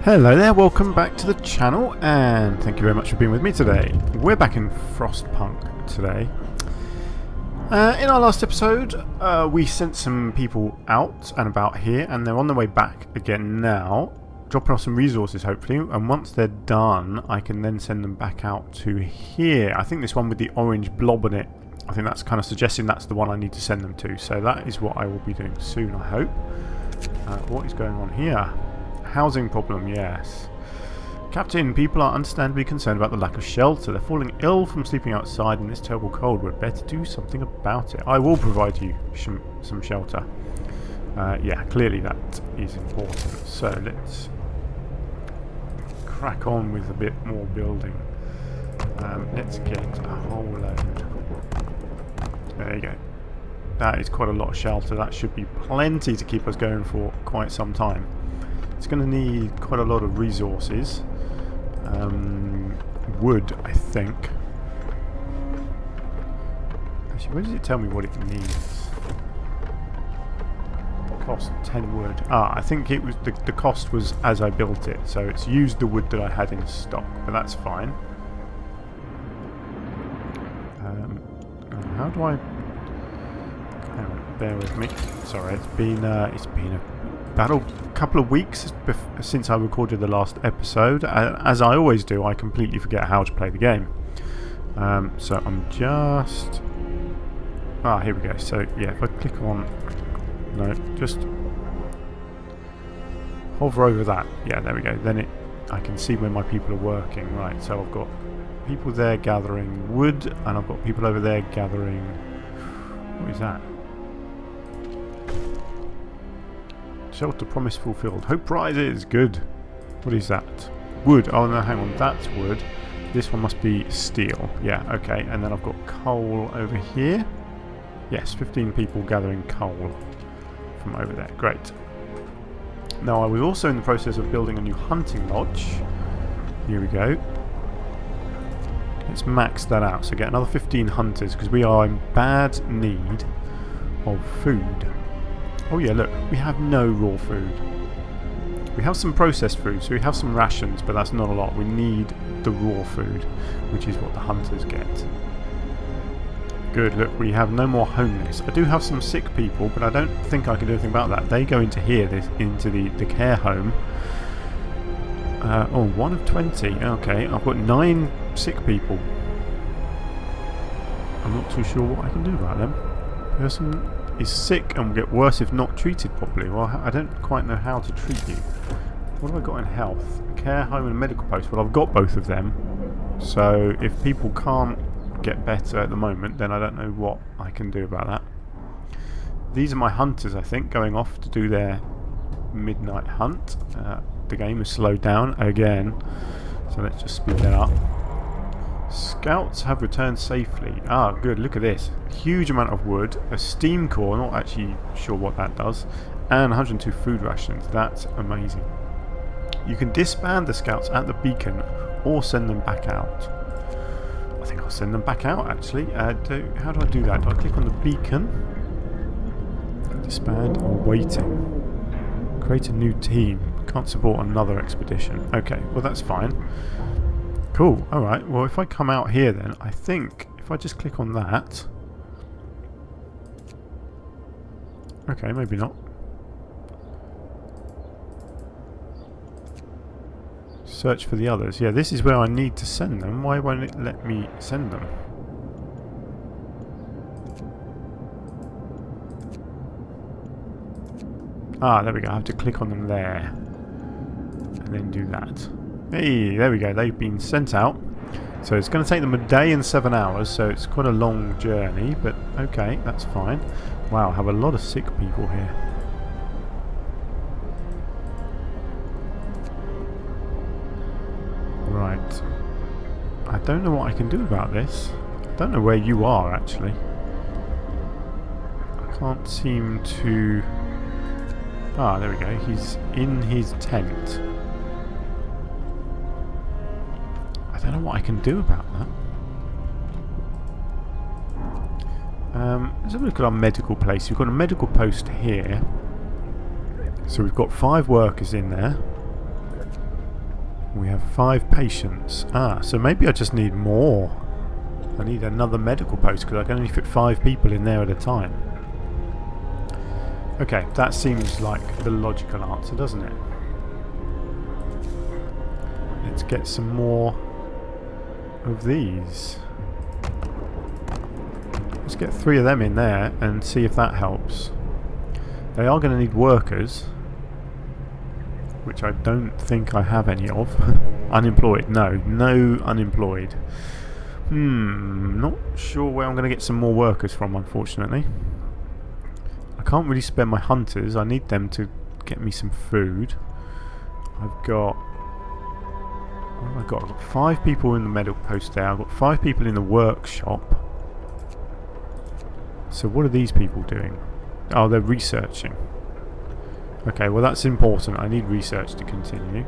Hello there, welcome back to the channel and thank you very much for being with me today. We're back in Frostpunk today. In our last episode we sent some people out and about here and they're on their way back again now, dropping off some resources hopefully, and once they're done I can then send them back out to here. I think this one with the orange blob on it, I think that's kind of suggesting that's the one I need to send them to, so that is what I will be doing soon, I hope. What is going on here? Housing problem, yes. Captain, people are understandably concerned about the lack of shelter. They're falling ill from sleeping outside in this terrible cold. We'd better do something about it. I will provide you some shelter. Yeah, clearly that is important. So let's crack on with a bit more building. Let's get a whole load. There you go. That is quite a lot of shelter. That should be plenty to keep us going for quite some time. It's going to need quite a lot of resources. Wood, I think. Actually, where does it tell me what it needs? Cost 10 wood. I think it was the cost was as I built it, so it's used the wood that I had in stock, but that's fine. How do I? Hang on, bear with me. Sorry, it's been about a couple of weeks since I recorded the last episode. As I always do, I completely forget how to play the game. So I'm just... here we go. So yeah, if I click on... No, just hover over that. Yeah, there we go. Then I can see where my people are working. Right, so I've got people there gathering wood, and I've got people over there gathering... What is that? Shelter promise fulfilled. Hope prizes. Good. What is that? Wood. Oh no, hang on. That's wood. This one must be steel. Yeah, okay. And then I've got coal over here. Yes, 15 people gathering coal from over there. Great. Now I was also in the process of building a new hunting lodge. Here we go. Let's max that out. So get another 15 hunters because we are in bad need of food. Oh yeah, look, we have no raw food. We have some processed food, so we have some rations, but that's not a lot. We need the raw food, which is what the hunters get. Good, look, we have no more homeless. I do have some sick people, but I don't think I can do anything about that. They go into here, into the care home. Oh, 1 of 20. Okay, I've got 9 sick people. I'm not too sure what I can do about them. Person is sick and will get worse if not treated properly. Well, I don't quite know how to treat you. What have I got in health? A care home and a medical post. Well, I've got both of them. So if people can't get better at the moment, then I don't know what I can do about that. These are my hunters, I think, going off to do their midnight hunt. The game has slowed down again, so let's just speed that up. Scouts have returned safely. Good, look at this. Huge amount of wood, a steam core, not actually sure what that does, and 102 food rations. That's amazing. You can disband the scouts at the beacon or send them back out. I think I'll send them back out actually. How do I do that? Do I click on the beacon? Disband or waiting? Create a new team. Can't support another expedition. Okay, well that's fine. Cool, alright, well if I come out here then, I think if I just click on that... Okay, maybe not. Search for the others. Yeah, this is where I need to send them. Why won't it let me send them? There we go. I have to click on them there. And then do that. Hey, there we go. They've been sent out. So it's going to take them a day and 7 hours, so it's quite a long journey, but okay, that's fine. Wow, I have a lot of sick people here. Right. I don't know what I can do about this. I don't know where you are, actually. I can't seem to... there we go. He's in his tent. I don't know what I can do about that. Let's have a look at our medical place. We've got a medical post here. So we've got 5 workers in there. We have 5 patients. Ah, so maybe I just need more. I need another medical post because I can only fit 5 people in there at a time. Okay, that seems like the logical answer, doesn't it? Let's get some more of these. Let's get 3 of them in there and see if that helps. They are going to need workers, which I don't think I have any of. Unemployed, no unemployed. Not sure where I'm going to get some more workers from, unfortunately. I can't really spare my hunters. I need them to get me some food. I've got... what have I got? I've got 5 people in the medical post there. I've got 5 people in the workshop. So what are these people doing? Oh, they're researching. Okay, well that's important. I need research to continue.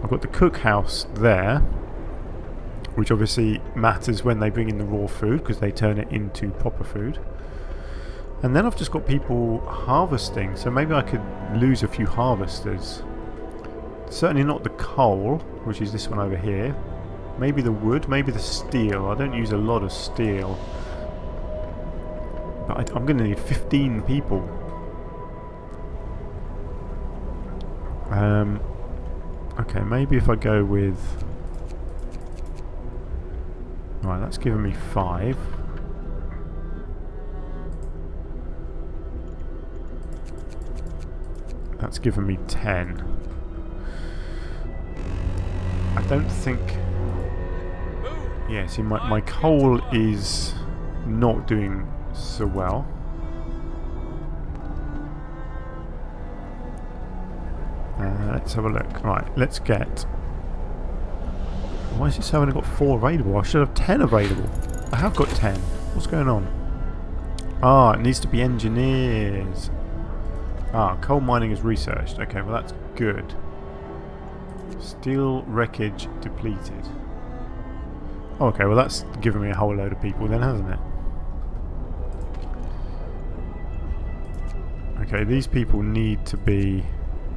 I've got the cookhouse there, which obviously matters when they bring in the raw food because they turn it into proper food. And then I've just got people harvesting, so maybe I could lose a few harvesters. Certainly not the coal, which is this one over here. Maybe the wood, maybe the steel. I don't use a lot of steel. But I'm going to need 15 people. Okay, maybe if I go with... right, that's given me 5. That's given me 10. I don't think... yeah, see, my coal is not doing so well. Let's have a look. Right, let's get... why is it so I've only got 4 available? I should have 10 available. I have got 10. What's going on? Ah, it needs to be engineers. Ah, coal mining is researched. Okay, well that's good. Steel wreckage depleted. Oh, okay, well that's given me a whole load of people then, hasn't it? Okay, these people need to be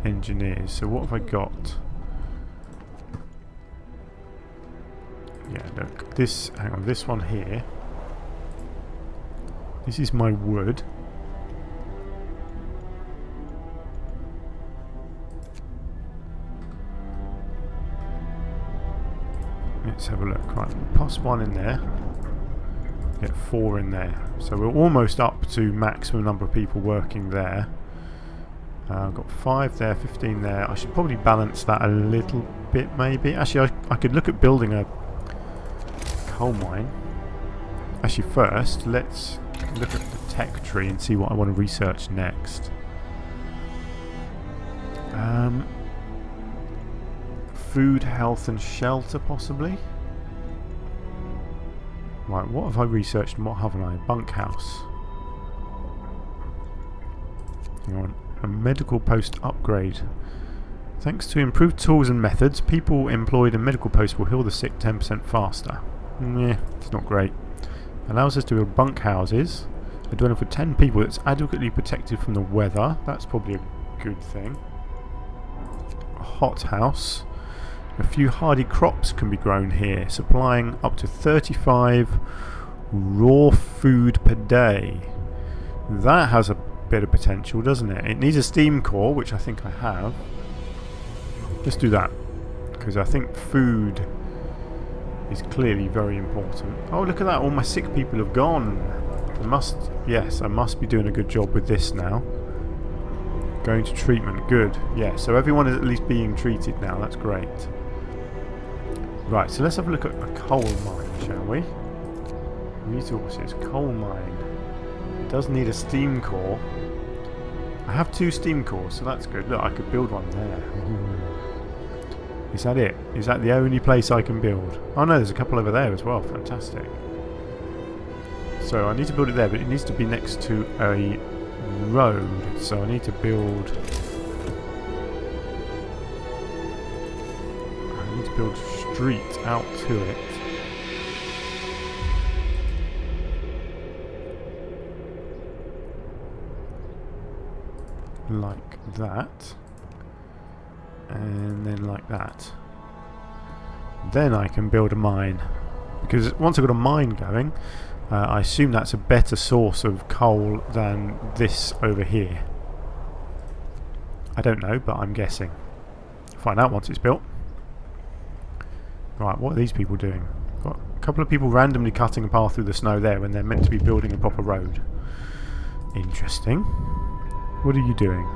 engineers. So what have I got? Yeah, look. This, hang on, this one here. This is my wood. Let's have a look. Right, plus 1 in there. Get 4 in there. So we're almost up to maximum number of people working there. I've got 5 there, 15 there. I should probably balance that a little bit maybe. Actually, I could look at building a coal mine. Actually, first, let's look at the tech tree and see what I want to research next. Food, health and shelter possibly. Right, what have I researched and what haven't I? Bunkhouse. Hang on. A medical post upgrade. Thanks to improved tools and methods, people employed in medical posts will heal the sick 10% faster. Meh, it's not great. Allows us to build bunkhouses. A dwelling for 10 people that's adequately protected from the weather. That's probably a good thing. A hothouse. A few hardy crops can be grown here, supplying up to 35 raw food per day. That has a bit of potential, doesn't it? It needs a steam core, which I think I have. Let's do that, because I think food is clearly very important. Oh, look at that, all my sick people have gone. Yes, I must be doing a good job with this now. Going to treatment, good. Yeah, so everyone is at least being treated now, that's great. Right, so let's have a look at a coal mine, shall we? Resources, coal mine. It does need a steam core. I have 2 steam cores, so that's good. Look, I could build one there. Ooh. Is that it? Is that the only place I can build? Oh no, there's a couple over there as well. Fantastic. So I need to build it there, but it needs to be next to a road. So I need to build... street out to it. Like that. And then like that. Then I can build a mine. Because once I've got a mine going, I assume that's a better source of coal than this over here. I don't know, but I'm guessing. Find out once it's built. Right, what are these people doing? Got a couple of people randomly cutting a path through the snow there when they're meant to be building a proper road. Interesting. What are you doing?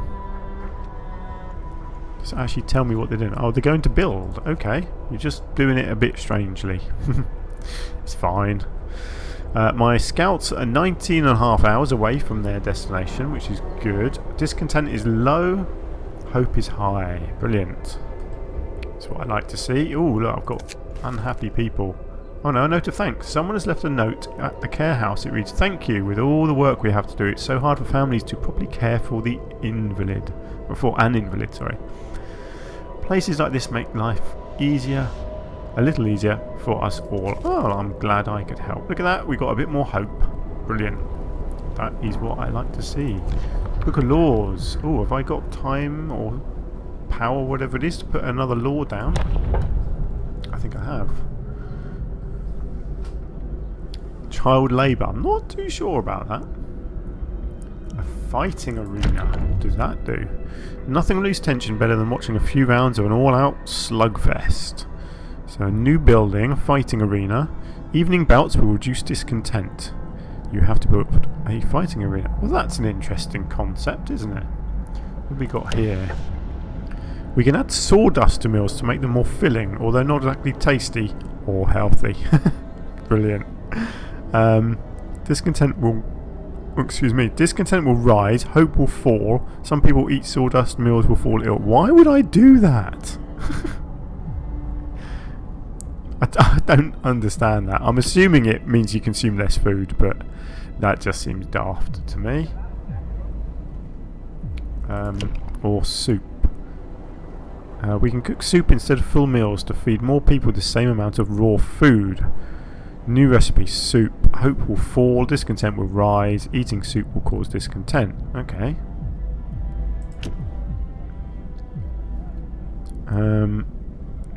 Just actually tell me what they're doing. Oh, they're going to build. Okay. You're just doing it a bit strangely. It's fine. My scouts are 19.5 hours away from their destination, which is good. Discontent is low. Hope is high. Brilliant. That's what I like to see. Oh, look, I've got unhappy people. Oh no, a note of thanks. Someone has left a note at the care house. It reads, "Thank you. With all the work we have to do, it's so hard for families to properly care for the invalid." Or for an invalid, sorry. Places like this make life easier, a little easier for us all. Oh, I'm glad I could help. Look at that. We got a bit more hope. Brilliant. That is what I like to see. Book of laws. Oh, have I got time or power, whatever it is, to put another law down? I think I have. Child labour. I'm not too sure about that. A fighting arena. What does that do? Nothing will lose tension better than watching a few rounds of an all-out slugfest. So a new building, a fighting arena. Evening bouts will reduce discontent. You have to build a fighting arena. Well, that's an interesting concept, isn't it? What have we got here? We can add sawdust to meals to make them more filling, although not exactly tasty or healthy. Brilliant. Discontent will rise, hope will fall, some people eat sawdust, meals will fall ill. Why would I do that? I don't understand that. I'm assuming it means you consume less food, but that just seems daft to me. Or soup. We can cook soup instead of full meals to feed more people the same amount of raw food. New recipe, soup. Hope will fall, discontent will rise, eating soup will cause discontent. Okay.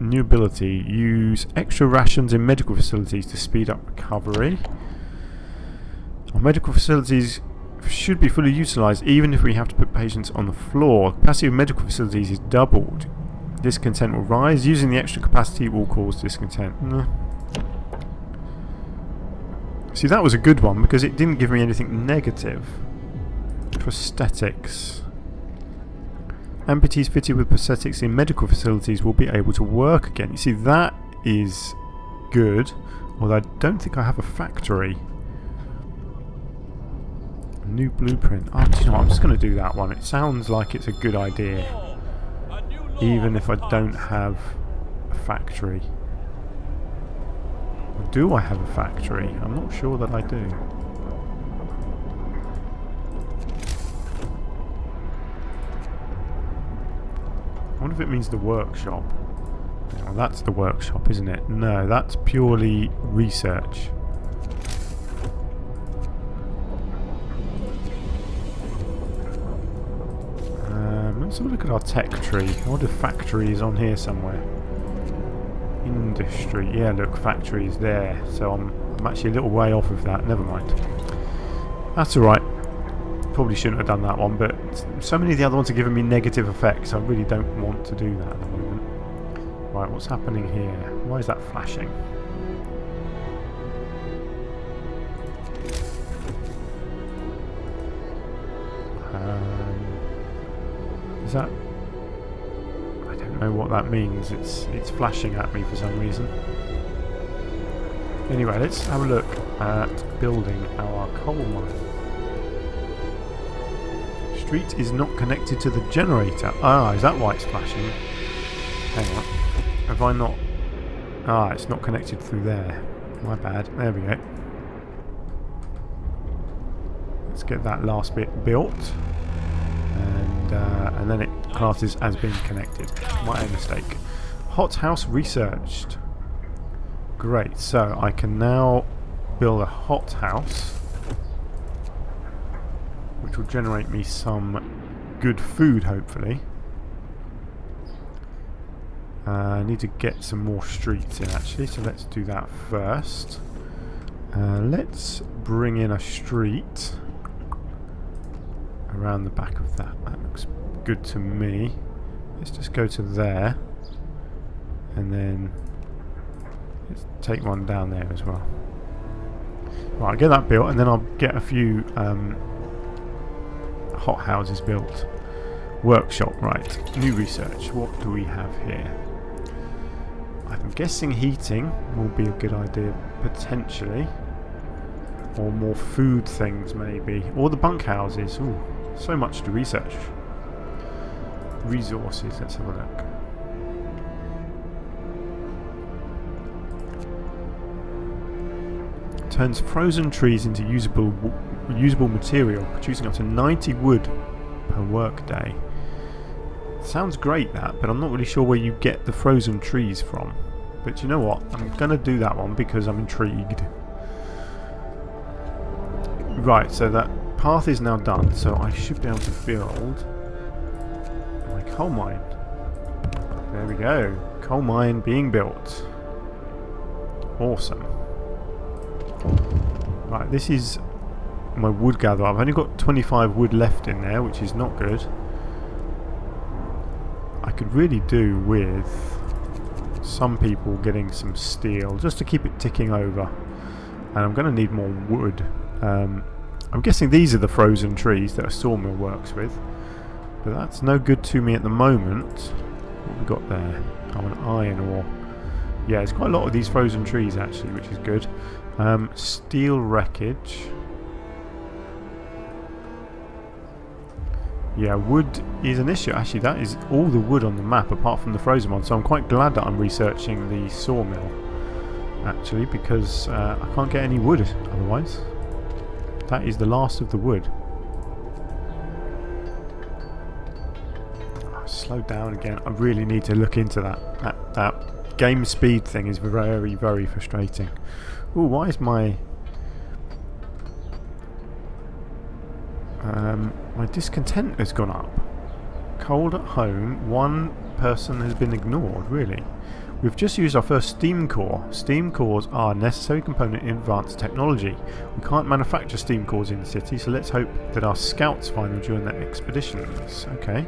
New ability. Use extra rations in medical facilities to speed up recovery. Our medical facilities should be fully utilised even if we have to put patients on the floor. The capacity of medical facilities is doubled. Discontent will rise. Using the extra capacity will cause discontent. See, that was a good one because it didn't give me anything negative. Prosthetics. Amputees fitted with prosthetics in medical facilities will be able to work again. You see, that is good, although I don't think I have a factory. New blueprint. Oh, do you know what? I'm just going to do that one. It sounds like it's a good idea, even if I don't have a factory. Or do I have a factory? I'm not sure that I do. I wonder if it means the workshop. Well, that's the workshop, isn't it? No, that's purely research. Let's have a look at our tech tree. I wonder if factory is on here somewhere. Industry. Yeah, look, factory is there. So I'm actually a little way off of that. Never mind. That's alright. Probably shouldn't have done that one, but so many of the other ones are giving me negative effects. I really don't want to do that at the moment. Right, what's happening here? Why is that flashing? Is that... I don't know what that means. It's flashing at me for some reason. Anyway, let's have a look at building our coal mine. Street is not connected to the generator. Ah, is that why it's flashing? Hang on. Have I not... Ah, it's not connected through there. My bad. There we go. Let's get that last bit built. And then it classes as being connected. My own mistake. Hothouse researched. Great. So I can now build a hothouse, which will generate me some good food, hopefully. I need to get some more streets in actually, so let's do that first. Let's bring in a street around the back of that. That looks good to me. Let's just go to there, and then let's take one down there as well. Right, I'll get that built, and then I'll get a few hot houses built. Workshop, right. New research. What do we have here? I'm guessing heating will be a good idea, potentially. Or more food things, maybe. Or the bunkhouses. Ooh, so much to research. Resources, let's have a look. Turns frozen trees into usable material, producing up to 90 wood per workday. Sounds great that, but I'm not really sure where you get the frozen trees from. But you know what? I'm going to do that one because I'm intrigued. Right, so that path is now done, so I should be able to build my coal mine. There we go. Coal mine being built. Awesome. Right, this is my wood gatherer. I've only got 25 wood left in there, which is not good. I could really do with some people getting some steel just to keep it ticking over. And I'm going to need more wood. I'm guessing these are the frozen trees that a sawmill works with. But that's no good to me at the moment. What have we got there? Oh, an iron ore. Yeah, there's quite a lot of these frozen trees actually, which is good. Steel wreckage. Yeah, wood is an issue. Actually, that is all the wood on the map apart from the frozen one. So I'm quite glad that I'm researching the sawmill, actually, because I can't get any wood otherwise. That is the last of the wood. Oh, slow down again. I really need to look into that. That game speed thing is very, very frustrating. Ooh, why is my my discontent has gone up. Cold at home. One person has been ignored. Really. We've just used our first steam core. Steam cores are a necessary component in advanced technology. We can't manufacture steam cores in the city, so let's hope that our scouts find them during their expeditions. Okay.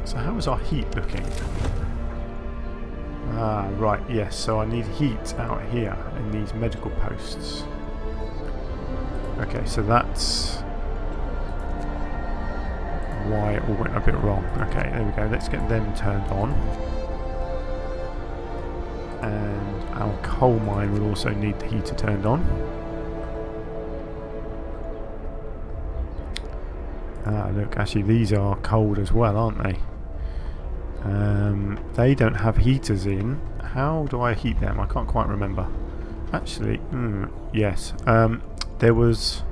So how is our heat looking? Ah, right, yes, so I need heat out here in these medical posts. Okay, so that's why it all went a bit wrong. Okay, there we go, let's get them turned on. And our coal mine will also need the heater turned on. Ah, look, actually these are cold as well, aren't they? They don't have heaters in. How do I heat them? I can't quite remember. Actually, yes. There is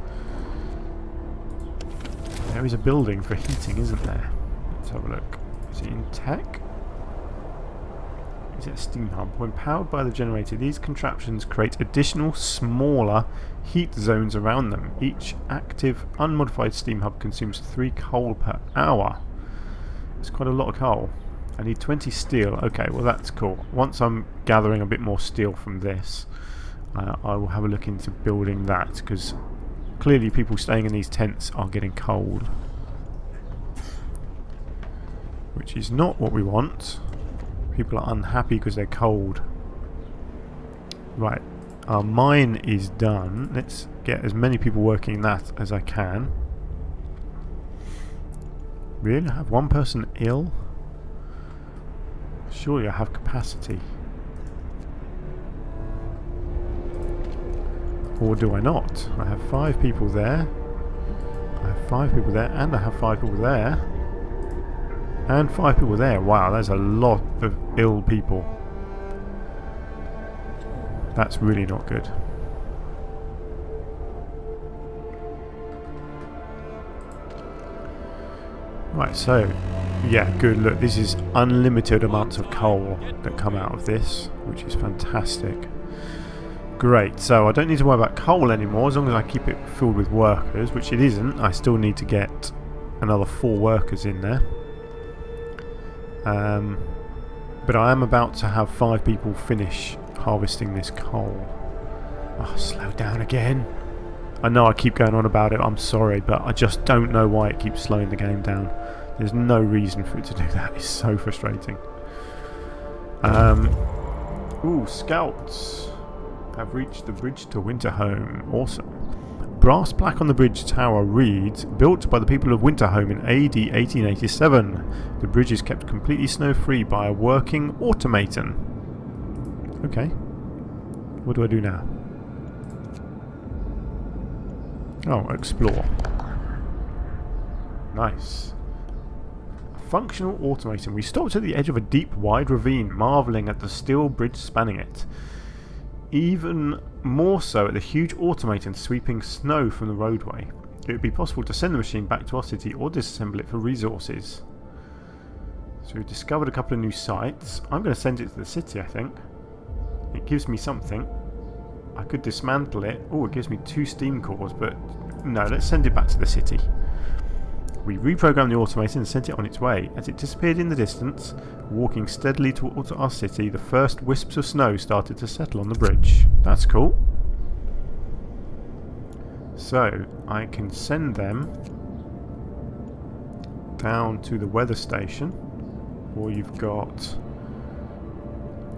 a building for heating, isn't there? Let's have a look. Is it in tech? Is it a steam hub? When powered by the generator, these contraptions create additional, smaller heat zones around them. Each active, unmodified steam hub consumes 3 coal per hour. It's quite a lot of coal. I need 20 steel. Okay, well that's cool. Once I'm gathering a bit more steel from this, I will have a look into building that, because clearly people staying in these tents are getting cold, which is not what we want. People are unhappy because they're cold. Right, our mine is done. Let's get as many people working that as I can. Really? I have one person ill? Surely I have capacity. Or do I not? I have 5 people there. I have 5 people there, and I have 5 people there. And 5 people there. Wow, that's a lot of ill people. That's really not good. Right, so, yeah, good. Look, this is unlimited amounts of coal that come out of this, which is fantastic. Great, so I don't need to worry about coal anymore as long as I keep it filled with workers, which it isn't. I still need to get another 4 workers in there. But I am about to have 5 people finish harvesting this coal. Oh, slow down again. I know I keep going on about it, I'm sorry, but I just don't know why it keeps slowing the game down. There's no reason for it to do that. It's so frustrating. Ooh, scouts have reached the bridge to Winterhome. Awesome. Brass plaque on the bridge tower reads, built by the people of Winterhome in AD 1887. The bridge is kept completely snow-free by a working automaton. Okay. What do I do now? Oh, explore. Nice. Functional automaton. We stopped at the edge of a deep, wide ravine, marvelling at the steel bridge spanning it. Even more so at the huge automaton sweeping snow from the roadway. It would be possible to send the machine back to our city or disassemble it for resources. So we've discovered a couple of new sites. I'm going to send it to the city, I think. It gives me something. I could dismantle it. Oh, it gives me 2 steam cores, but no, let's send it back to the city. We reprogrammed the automaton and sent it on its way. As it disappeared in the distance, walking steadily towards our city, the first wisps of snow started to settle on the bridge. That's cool. So, I can send them down to the weather station, or you've got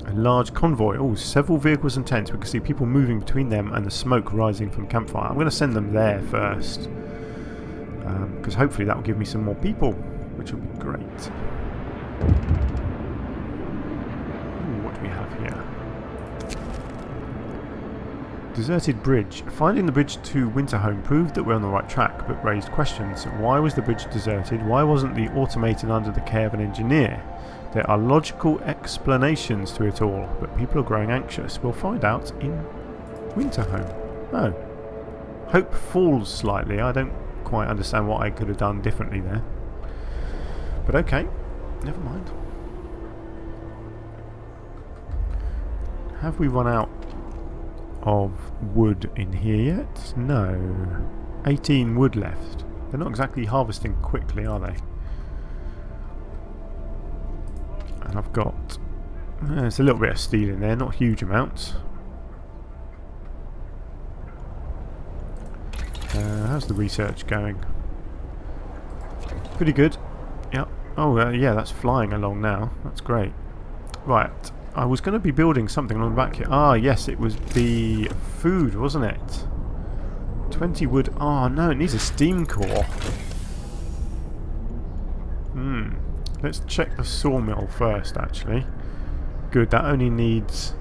a large convoy. Oh, several vehicles and tents. We can see people moving between them and the smoke rising from campfire. I'm going to send them there first. Because hopefully that will give me some more people, which will be great. Ooh, what do we have here? Deserted bridge. Finding the bridge to Winterhome proved that we're on the right track, but raised questions. Why was the bridge deserted? Why wasn't the automaton under the care of an engineer? There are logical explanations to it all, but people are growing anxious. We'll find out in Winterhome. Oh. Hope falls slightly. I don't quite understand what I could have done differently there. But okay, never mind. Have we run out of wood in here yet? No. 18 wood left. They're not exactly harvesting quickly, are they? And I've got... there's a little bit of steel in there, not huge amounts. How's the research going? Pretty good. Yep. Oh, yeah, that's flying along now. That's great. Right. I was going to be building something along the back here. Ah, yes, it was the food, wasn't it? 20 wood. Oh, no, it needs a steam core. Let's check the sawmill first, actually. Good, that only needs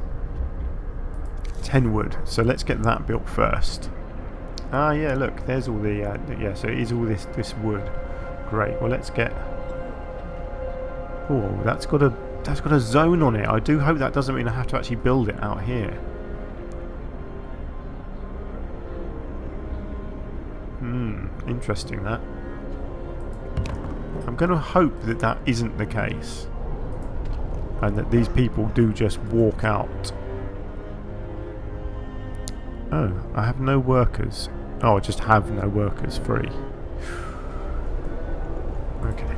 10 wood. So let's get that built first. Ah, yeah, look, there's all the... yeah, so it is all this wood. Great, well, let's get... oh, that's got a zone on it. I do hope that doesn't mean I have to actually build it out here. Interesting, that. I'm going to hope that that isn't the case. And that these people do just walk out. Oh, I have no workers. Oh, I just have no workers free. Okay.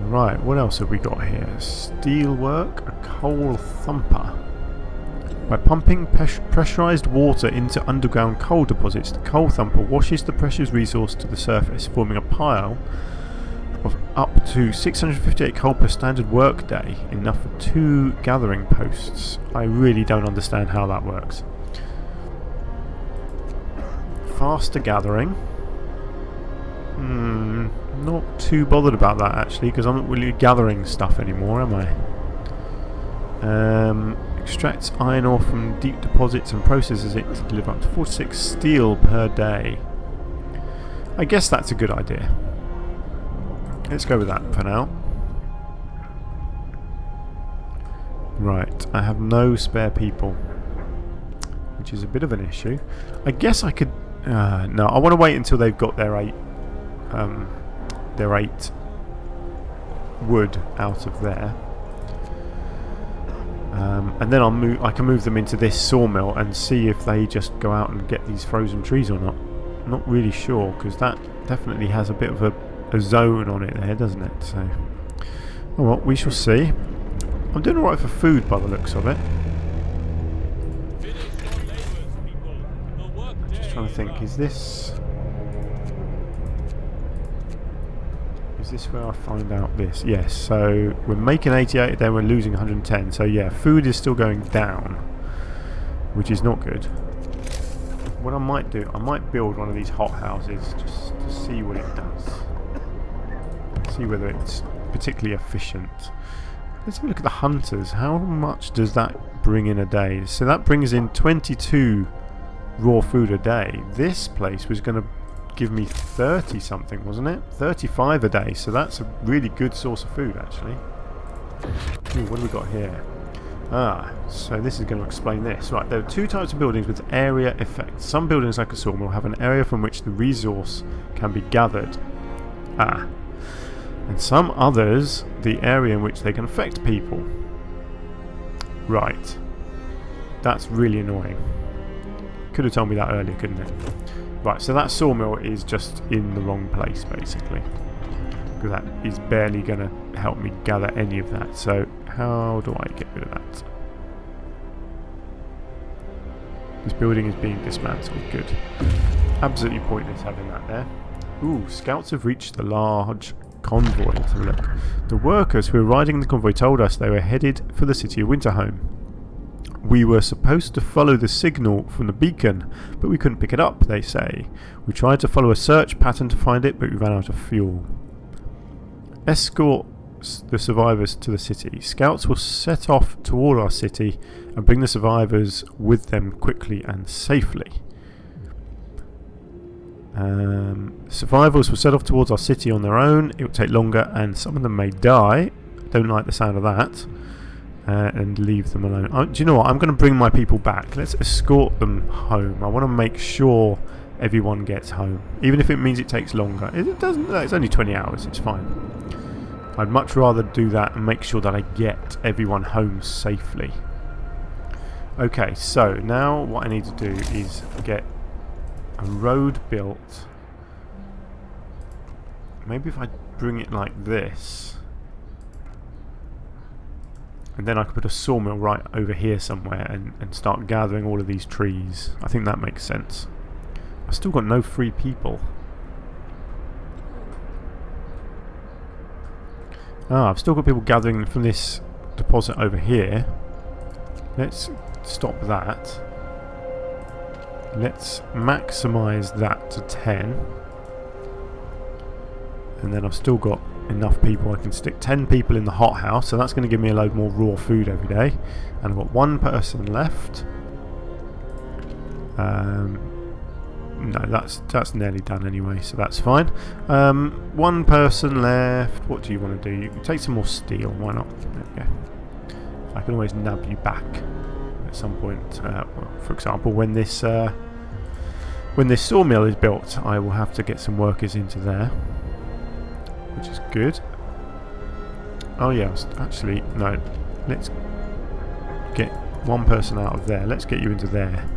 Right, what else have we got here? Steelwork, a coal thumper. By pumping pressurized water into underground coal deposits, the coal thumper washes the precious resource to the surface, forming a pile of up to 658 coal per standard work day, enough for 2 gathering posts. I really don't understand how that works. Faster gathering. Not too bothered about that actually, because I'm not really gathering stuff anymore, am I? Extracts iron ore from deep deposits and processes it to deliver up to 46 steel per day. I guess that's a good idea. Let's go with that for now. Right, I have no spare people, which is a bit of an issue. I guess I could... no, I want to wait until they've got their 8 wood out of there. And then I can move them into this sawmill and see if they just go out and get these frozen trees or not. Not really sure, because that definitely has a bit of a a zone on it there, doesn't it? So, oh well, we shall see. I'm doing alright for food by the looks of it. Just trying to think, is this where I find out this? Yes, so we're making 88, then we're losing 110. So yeah, food is still going down, which is not good. What I might do, I might build one of these hot houses just to see what it does. See whether it's particularly efficient. Let's have a look at the hunters. How much does that bring in a day? So that brings in 22 raw food a day. This place was going to give me 30 something, wasn't it? 35 a day. So that's a really good source of food, actually. Ooh, what do we got here? Ah, so this is going to explain this. Right, there are two types of buildings with area effects. Some buildings, like a sawmill, have an area from which the resource can be gathered. Ah. And some others, the area in which they can affect people. Right. That's really annoying. Could have told me that earlier, couldn't it? Right, so that sawmill is just in the wrong place, basically. Because that is barely going to help me gather any of that. So, how do I get rid of that? This building is being dismantled. Good. Absolutely pointless having that there. Ooh, scouts have reached the large convoy. Let's have a look. The workers who were riding the convoy told us they were headed for the city of Winterhome. We were supposed to follow the signal from the beacon, but we couldn't pick it up, they say. We tried to follow a search pattern to find it, but we ran out of fuel. Escort the survivors to the city. Scouts will set off toward our city and bring the survivors with them quickly and safely. Survivors will set off towards our city on their own. It will take longer and some of them may die. Don't like the sound of that. And leave them alone. Do you know what? I'm going to bring my people back. Let's escort them home. I want to make sure everyone gets home. Even if it means it takes longer. It doesn't. It's only 20 hours. It's fine. I'd much rather do that and make sure that I get everyone home safely. Okay, so now what I need to do is get a road built. Maybe if I bring it like this, and then I could put a sawmill right over here somewhere and start gathering all of these trees. I think that makes sense. I've still got no free people. Ah, I've still got people gathering from this deposit over here. Let's stop that. Let's maximise that to 10. And then I've still got enough people. I can stick 10 people in the hothouse, so that's going to give me a load more raw food every day. And I've got one person left. No, that's nearly done anyway, so that's fine. One person left. What do you want to do? You can take some more steel. Why not? There we go. I can always nab you back at some point. For example, when this sawmill is built, I will have to get some workers into there, which is good. Oh yeah, actually no. Let's get one person out of there. Let's get you into there.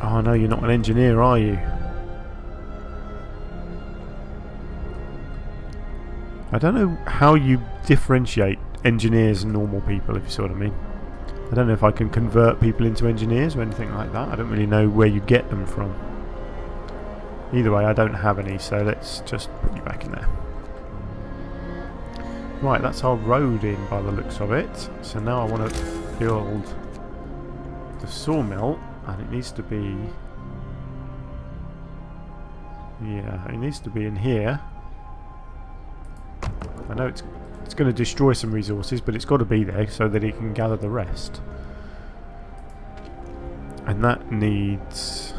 Oh no, you're not an engineer, are you? I don't know how you differentiate engineers and normal people, if you see what I mean. I don't know if I can convert people into engineers or anything like that. I don't really know where you get them from. Either way, I don't have any, so let's just put you back in there. Right, that's our road in by the looks of it. So now I want to build the sawmill. And it needs to be... yeah, it needs to be in here. I know it's going to destroy some resources, but it's got to be there so that it can gather the rest. And that needs...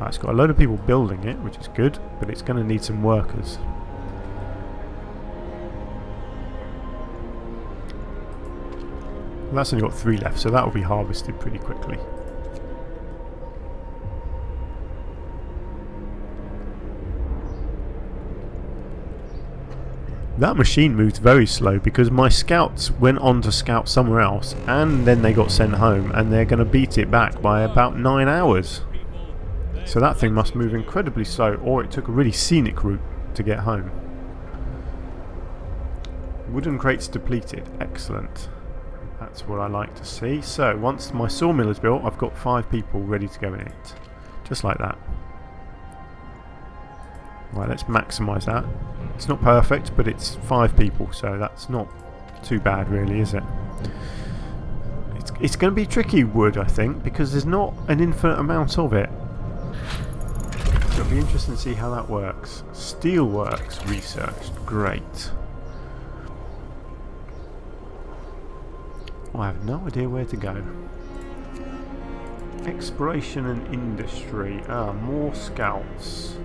it's got a load of people building it, which is good, but it's going to need some workers. That's only got 3 left, so that will be harvested pretty quickly. That machine moved very slow because my scouts went on to scout somewhere else and then they got sent home, and they're going to beat it back by about 9 hours. So that thing must move incredibly slow, or it took a really scenic route to get home. Wooden crates depleted. Excellent. That's what I like to see. So once my sawmill is built, I've got 5 people ready to go in it. Just like that. Right, let's maximise that. It's not perfect, but it's 5 people, so that's not too bad really, is it? It's going to be tricky, wood, I think, because there's not an infinite amount of it. So it'll be interesting to see how that works. Steelworks research. Great. I have no idea where to go. Exploration and industry. Ah, more scouts.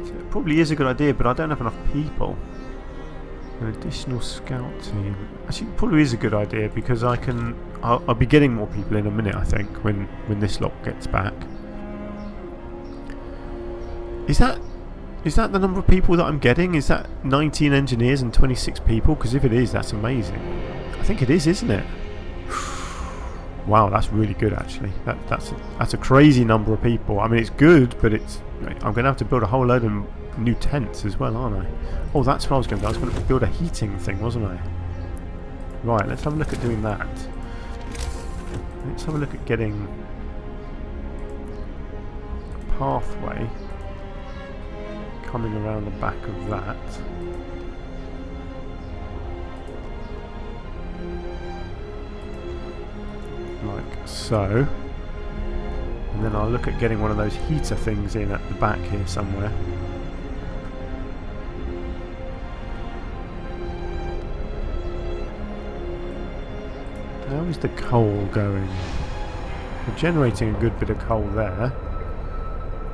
So it probably is a good idea, but I don't have enough people. An additional scout team. Actually, it probably is a good idea because I'll be getting more people in a minute, I think, when this lot gets back. Is that the number of people that I'm getting? Is that 19 engineers and 26 people? Because if it is, that's amazing. I think it is, isn't it? Wow, that's really good actually. That's a crazy number of people. I mean, it's good, but I'm going to have to build a whole load of new tents as well, aren't I? Oh, that's what I was going to do. I was going to build a heating thing, wasn't I? Right, let's have a look at doing that. Let's have a look at getting a pathway coming around the back of that. Like so. And then I'll look at getting one of those heater things in at the back here somewhere. How is the coal going? We're generating a good bit of coal there.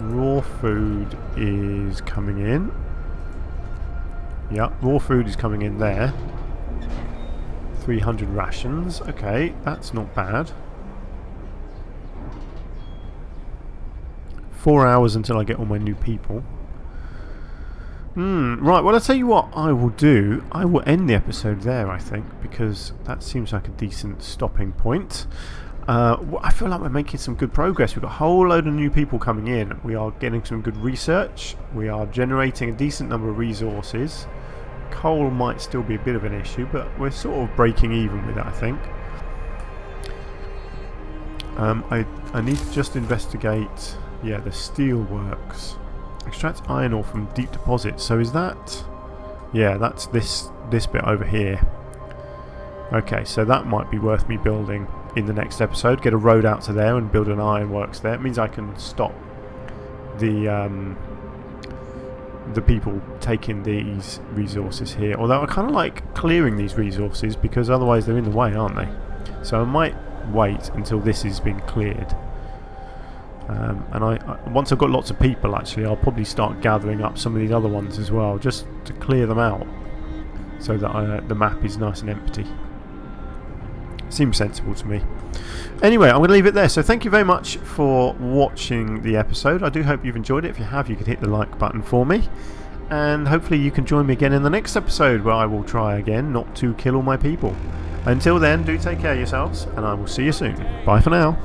Raw food is coming in. Yep, raw food is coming in there. 300 rations. Okay, that's not bad. 4 hours until I get all my new people. Right, well, I'll tell you what I will do. I will end the episode there, I think, because that seems like a decent stopping point. I feel like we're making some good progress. We've got a whole load of new people coming in. We are getting some good research. We are generating a decent number of resources. Coal might still be a bit of an issue, but we're sort of breaking even with it, I think. I need to just investigate, yeah, the steel works. Extract iron ore from deep deposits. So is that... yeah, that's this bit over here. Okay, so that might be worth me building in the next episode. Get a road out to there and build an ironworks there. It means I can stop the people taking these resources here. Although I kind of like clearing these resources because otherwise they're in the way, aren't they? So I might wait until this has been cleared. And once I've got lots of people, actually, I'll probably start gathering up some of these other ones as well, just to clear them out, so that the map is nice and empty. Seems sensible to me. Anyway, I'm going to leave it there. So thank you very much for watching the episode. I do hope you've enjoyed it. If you have, you could hit the like button for me. And hopefully you can join me again in the next episode, where I will try again not to kill all my people. Until then, do take care of yourselves, and I will see you soon. Bye for now.